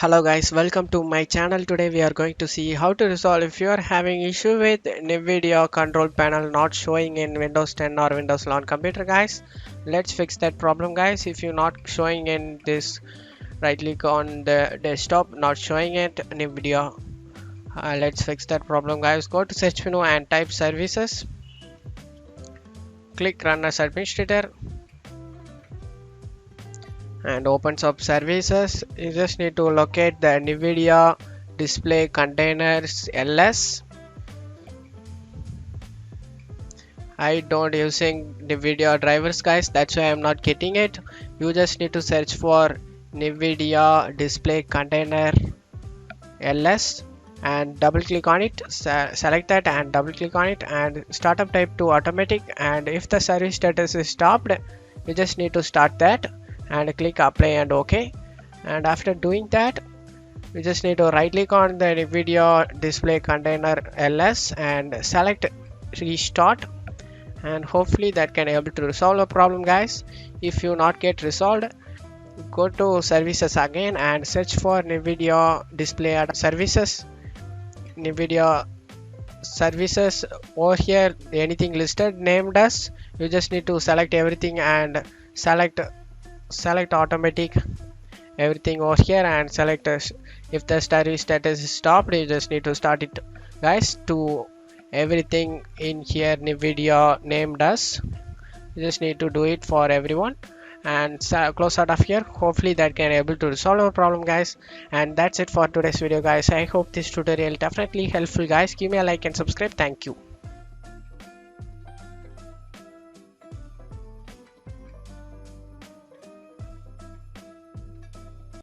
Hello guys, welcome to my channel. Today we are going to see how to resolve if you are having issue with NVIDIA control panel not showing in Windows 10 or Windows 11 computer guys. Let's fix that problem guys. If you're not showing in this, right click on the desktop, not showing it NVIDIA. Let's fix that problem guys. Go to search menu and type services. Click run as administrator and opens up services. You just need to locate the NVIDIA display containers ls. I don't using NVIDIA drivers guys, that's why I'm not getting it. You just need to search for NVIDIA display container ls and double click on it, select that and double click on it and startup type to automatic, and if the service status is stopped you just need to start that and click apply and OK. And after doing that you just need to right click on the NVIDIA display container ls and select restart, and hopefully that can able to resolve the problem guys. If you not get resolved, go to services again and search for NVIDIA display services. NVIDIA services over here, anything listed named as, you just need to select everything and select automatic everything over here and select if the service status is stopped, you just need to start it guys. To everything in here NVIDIA named as, you just need to do it for everyone and close out of here. Hopefully that can able to resolve our problem guys. And that's it for today's video guys. I hope this tutorial definitely helpful guys. Give me a like and subscribe. Thank you.